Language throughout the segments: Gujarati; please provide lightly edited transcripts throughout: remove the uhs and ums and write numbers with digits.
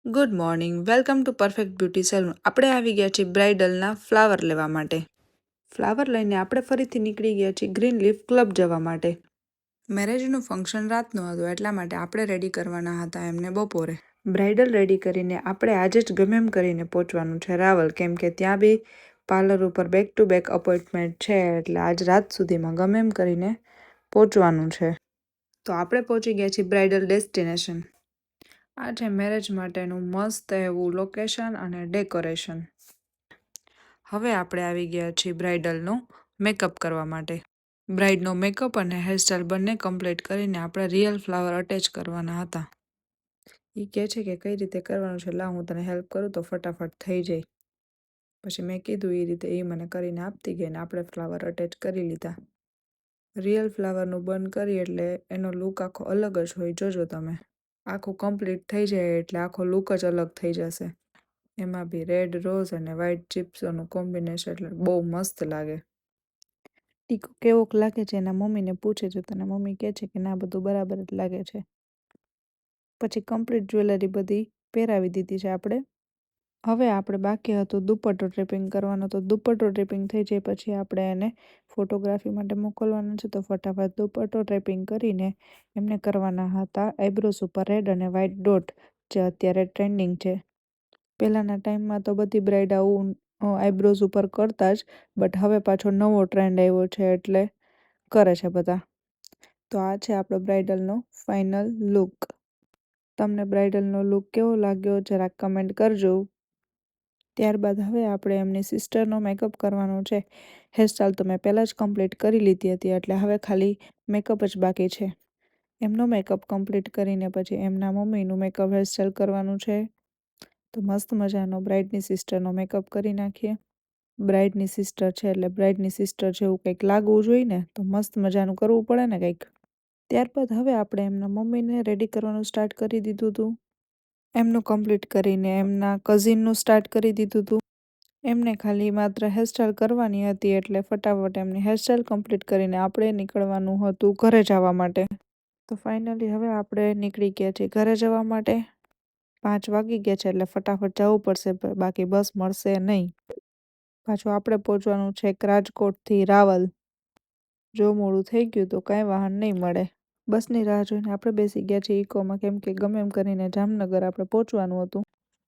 Good morning, welcome to perfect beauty salon. આપણે આવી ગયા છીએ બ્રાઇડલના ફ્લાવર લેવા માટે. ફ્લાવર લઈને આપણે ફરીથી નીકળી ગયા છીએ ગ્રીન લીફ ક્લબ જવા માટે. મેરેજનું ફંક્શન રાતનું હતું, એટલા માટે આપણે રેડી કરવાના હતા એમને બપોરે. બ્રાઇડલ રેડી કરીને આપણે આજે જ ગમે એમ કરીને પહોંચવાનું છે રાવલ, કેમ કે ત્યાં બી પાર્લર ઉપર બેક ટુ બેક અપોઇન્ટમેન્ટ છે, એટલે આજ રાત સુધીમાં ગમે એમ કરીને પહોંચવાનું છે. તો આપણે પહોંચી ગયા છીએ બ્રાઇડલ ડેસ્ટિનેશન. આ છે મેરેજ માટેનું મસ્ત એવું લોકેશન અને ડેકોરેશન. હવે આપણે આવી ગયા છીએ બ્રાઇડલનો મેકઅપ કરવા માટે. બ્રાઇડનો મેકઅપ અને હેરસ્ટાઈલ બંને કમ્પ્લીટ કરીને આપણે રિયલ ફ્લાવર અટેચ કરવાના હતા. એ કહે છે કે કઈ રીતે કરવાનું છે, લાવ હું તને હેલ્પ કરું તો ફટાફટ થઈ જાય. પછી મેં કીધું એ રીતે એ મને કરીને આપતી ગઈ ને આપણે ફ્લાવર અટેચ કરી લીધા. રિયલ ફ્લાવરનું બન કરી એટલે એનો લુક આખો અલગ જ હોય, જોજો તમે. આખું કમ્પ્લીટ થઈ જાય એટલે આખો લુક જ અલગ થઈ જશે. એમાં બી રેડ રોઝ અને વ્હાઈટ ચિપ્સોનું કોમ્બિનેશન એટલે બહુ મસ્ત લાગે. ટીકો કેવોક લાગે છે એના મમ્મીને પૂછે છે, તને મમ્મી કહે છે કે ના બધું બરાબર જ લાગે છે. પછી કમ્પ્લીટ જ્વેલરી બધી પહેરાવી દીધી છે આપણે. હવે આપણે બાકી હતું દુપટ્ટો ટ્રેપિંગ કરવાનો, તો દુપટ્ટો ટ્રેપિંગ થઈ જાય પછી આપણે એને ફોટોગ્રાફી માટે મોકલવાનું છે, તો ફટાફટ દુપટ્ટો ટ્રેપિંગ કરીને એમને કરવાના હતા આઈબ્રોઝ ઉપર રેડ અને વ્હાઈટ ડોટ, જે અત્યારે ટ્રેન્ડિંગ છે. પહેલાંના ટાઈમમાં તો બધી બ્રાઇડ આવું આઈબ્રોઝ ઉપર કરતા જ, બટ હવે પાછો નવો ટ્રેન્ડ આવ્યો છે એટલે કરે છે બધા. તો આ છે આપણો બ્રાઇડલનો ફાઇનલ લુક. તમને બ્રાઇડલનો લુક કેવો લાગ્યો જરાક કમેન્ટ કરજો. ત્યારબાદ હવે આપણે એમની સિસ્ટરનો મેકઅપ કરવાનો છે. હેરસ્ટાઈલ તો મેં પહેલાં જ કમ્પ્લીટ કરી લીધી હતી, એટલે હવે ખાલી મેકઅપ જ બાકી છે. એમનો મેકઅપ કમ્પ્લીટ કરીને પછી એમના મમ્મીનું મેકઅપ હેરસ્ટાઈલ કરવાનું છે. તો મસ્ત મજાનો બ્રાઇડની સિસ્ટરનો મેકઅપ કરી નાખીએ. બ્રાઇડની સિસ્ટર છે એટલે બ્રાઇડની સિસ્ટર જેવું કંઈક લાગવું જોઈએ ને, તો મસ્ત મજાનું કરવું પડે ને કંઈક. ત્યારબાદ હવે આપણે એમના મમ્મીને રેડી કરવાનું સ્ટાર્ટ કરી દીધું હતું. એમનું કમ્પ્લીટ કરીને એમના કઝિનનું સ્ટાર્ટ કરી દીધું હતું. એમને ખાલી માત્ર હેરસ્ટાઈલ કરવાની હતી, એટલે ફટાફટ એમની હેરસ્ટાઈલ કમ્પ્લીટ કરીને આપણે નીકળવાનું હતું ઘરે જવા માટે. તો ફાઇનલી હવે આપણે નીકળી ગયા છીએ ઘરે જવા માટે. 5 વાગી ગયા છે એટલે ફટાફટ જવું પડશે, બાકી બસ મળશે નહીં. પાછું આપણે પહોંચવાનું છે રાજકોટથી રાવલ. જો મોડું થઈ ગયું તો કાંઈ વાહન નહીં મળે. બસની રાહ જોઈને આપણે બેસી ગયા છીએ ઇકોમાં, કેમ કે ગમે એમ કરીને જામનગર આપણે પહોંચવાનું હતું.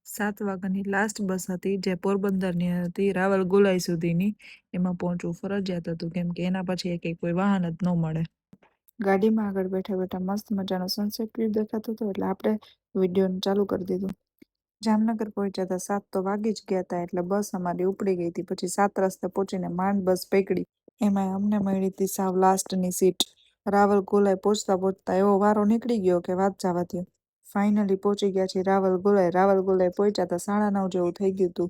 7 વાગ્યાની લાસ્ટ બસ હતી, જે પોરબંદરની હતી રાવલ ગોલાઈ સુધીની. એમાં પહોંચવું ફરજિયાત હતું, કેમ કે એના પછી એક કોઈ વાહન જ ન મળે. ગાડીમાં આગળ બેઠા બેઠા મસ્ત મજાનો સનસેટ વ્યૂ દેખાતો હતો, એટલે આપણે વિડીયોને ચાલુ કરી દીધું. જામનગર પહોંચ્યા હતા 7 તો વાગી જ ગયા હતા, એટલે બસ અમારી ઉપડી ગઈ હતી. પછી 7 રસ્તે પહોંચીને માંડ બસ પકડી, એમાં અમને મળી હતી સાવ લાસ્ટની સીટ. રાવલ ગોલાઈ પહોંચતા પહોંચતા એવો વારો નીકળી ગયો કે વાત જવા દ્યો. ફાઇનલી પહોંચી ગયા છીએ રાવલ ગોલાઈ. રાવલ ગોલાઈ પહોંચ્યા હતા 9:30 જેવું થઈ ગયું હતું.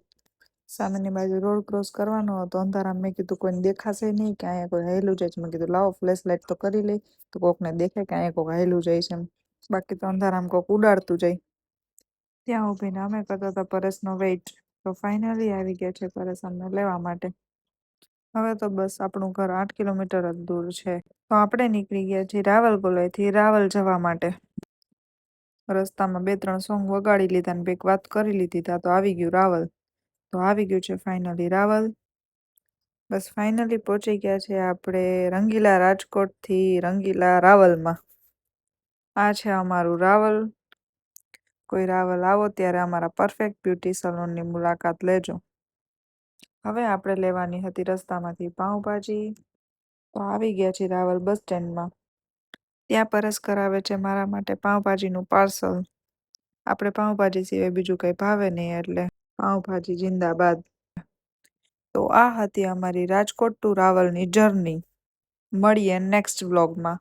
સામેની બાજુ રોડ ક્રોસ કરવાનો હતો અંધારામાં. મેં કીધું કોઈને દેખાશે નહીં કે અહીંયા કોઈ હાયલું જાય છે. મેં કીધું લાવો ફ્લેશ લાઇટ તો કરી લઈ, તો કોકને દેખે કે અહીંયા કોઈક હાયલું જાય છે એમ. બાકી તો અંધારામાં કોઈક ઉડાડતું જાય. ત્યાં ઊભીને અમે કરતા હતા પરેશનો વેઇટ. તો ફાઇનલી આવી ગયા છે પરેશ અમને લેવા માટે. હવે તો બસ આપણું ઘર 8 કિલોમીટર જ દૂર છે. તો આપણે નીકળી ગયા છીએ રાવલ ગોલાઈથી રાવલ જવા માટે. રસ્તામાં 2-3 સોંગ વગાડી લીધા ને બેક વાત કરી લીધી, તા તો આવી ગયું રાવલ. તો આવી ગયું છે ફાઇનલી રાવલ. બસ ફાઇનલી પહોંચી ગયા છે આપણે રંગીલા રાજકોટથી રંગીલા રાવલમાં. આ છે અમારું રાવલ. કોઈ રાવલ આવો ત્યારે અમારા પરફેક્ટ બ્યુટી સલૂનની મુલાકાત લેજો. હવે આપણે લેવાની હતી રસ્તામાંથી પાઉંભાજી. તો આવી ગયા છીએ રાવલ બસ સ્ટેન્ડમાં. ત્યાં પરેશ કરાવે છે મારા માટે પાઉંભાજીનું પાર્સલ. આપણે પાઉંભાજી સિવાય બીજું કંઈ ભાવે નહીં, એટલે પાઉંભાજી જિંદાબાદ. તો આ હતી અમારી રાજકોટ ટુ રાવલની જર્ની. મળીએ નેક્સ્ટ વ્લોગમાં.